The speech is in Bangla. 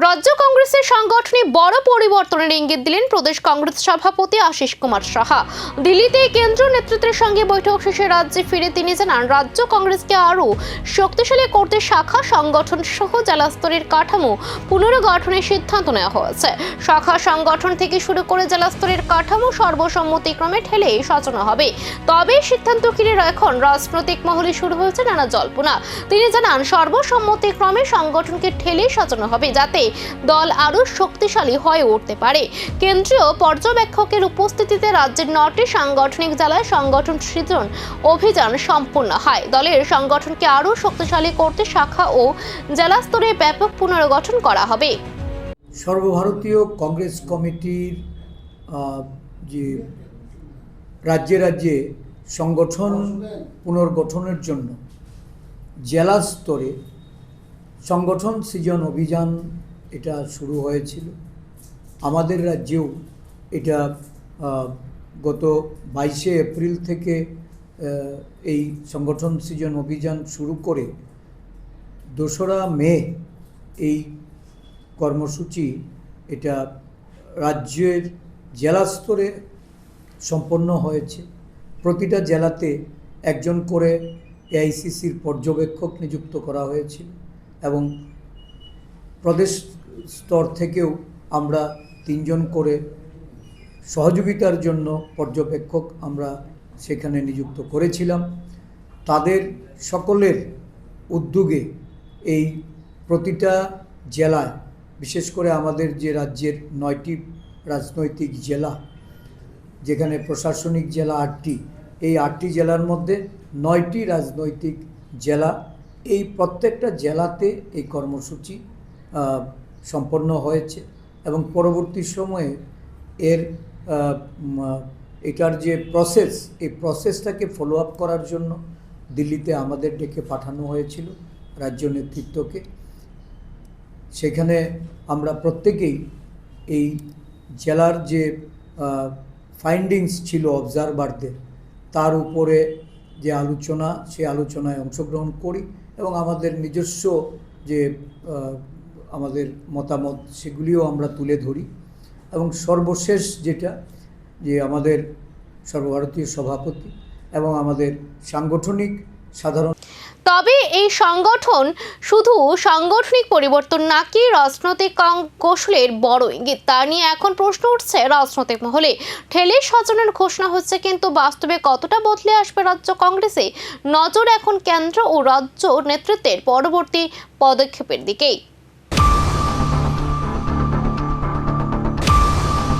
রাজ্য কংগ্রেসের সাংগঠনে বড় পরিবর্তনের ইঙ্গিত দিলেন প্রদেশ কংগ্রেস সভাপতি আশিস কুমার সাহা। দিল্লিতে কেন্দ্রীয় নেতৃত্বের সঙ্গে বৈঠক শেষে রাজ্যে ফিরে তিনি জানান, রাজ্য কংগ্রেসকে আরও শক্তিশালী করতে শাখা সংগঠন সহ জেলা স্তরের কাঠামো পুনর্গঠনের সিদ্ধান্ত নেওয়া হয়েছে। শাখা সংগঠন থেকে শুরু করে জেলা স্তরের কাঠামো সর্বসম্মতিক্রমে ঠেলে সাজানো হবে। তবে সিদ্ধান্ত ঘিরে এখন রাজনৈতিক মহলে শুরু হয়েছে নানা জল্পনা। তিনি জানান, সর্বসম্মতিক্রমে সংগঠনকে ঠেলে সাজানো হবে যাতে দল আরো শক্তিশালী হয়ে উঠতে পারে। কেন্দ্রীয় পর্যবেক্ষকের উপস্থিতিতে রাজ্যের 9টি সাংগঠনিক জেলায় সংগঠন সৃজন অভিযান সম্পন্ন হয়। দলের সংগঠনকে আরো শক্তিশালী করতে শাখা ও জেলা স্তরে ব্যাপক পুনর্গঠন করা হবে। সর্বভারতীয় কংগ্রেস কমিটির যে রাজ্যে রাজ্যে সংগঠন পুনর্গঠনের জন্য জেলা স্তরে সংগঠন সৃজন অভিযান এটা শুরু হয়েছিল। আমাদের রাজ্যেও এটা গত 22শে এপ্রিল থেকে এই সংগঠন সৃজন অভিযান শুরু করে 2রা মে এই কর্মসূচি এটা রাজ্যের জেলা স্তরে সম্পন্ন হয়েছে। প্রতিটা জেলাতে একজন করে এআইসিসির পর্যবেক্ষক নিযুক্ত করা হয়েছিল এবং প্রদেশ স্তর থেকেও আমরা 3 জন করে সহযোগিতার জন্য পর্যবেক্ষক আমরা সেখানে নিযুক্ত করেছিলাম। তাদের সকলের উদ্যোগে এই প্রতিটা জেলায়, বিশেষ করে আমাদের যে রাজ্যের 9টি রাজনৈতিক জেলা, যেখানে প্রশাসনিক জেলা 8টি, এই 8টি জেলার মধ্যে 9টি রাজনৈতিক জেলা, এই প্রত্যেকটা জেলাতে এই কর্মসূচি সম্পন্ন হয়েছে এবং পরবর্তী সময়ে এটার যে প্রসেস, এই প্রসেসটাকে ফলো আপ করার জন্য দিল্লিতে আমাদের ডেকে পাঠানো হয়েছিল রাজ্য নেতৃত্বকে। সেখানে আমরা প্রত্যেকেই এই জেলার যে ফাইন্ডিংস ছিল অবজারভারদের, তার উপরে যে আলোচনা, সেই আলোচনায় অংশগ্রহণ করি এবং আমাদের নিজস্ব যে আমাদের মতামত সেগুলিও আমরা তুলে ধরি। এবং সর্বশেষ যেটা, যে আমাদের সর্বভারতীয় সভাপতি এবং আমাদের সাংগঠনিক সাধারণ। তবে এই সংগঠন শুধু সাংগঠনিক পরিবর্তন নাকি রাজনৈতিক কৌশলের বড় ইঙ্গিত, তা নিয়ে এখন প্রশ্ন উঠছে রাজনৈতিক মহলে। ঠেলে সাজানোর ঘোষণা হচ্ছে, কিন্তু বাস্তবে কতটা বদলে আসবে রাজ্য কংগ্রেসে? নজর এখন কেন্দ্র ও রাজ্য নেতৃত্বের পরবর্তী পদক্ষেপের দিকেই।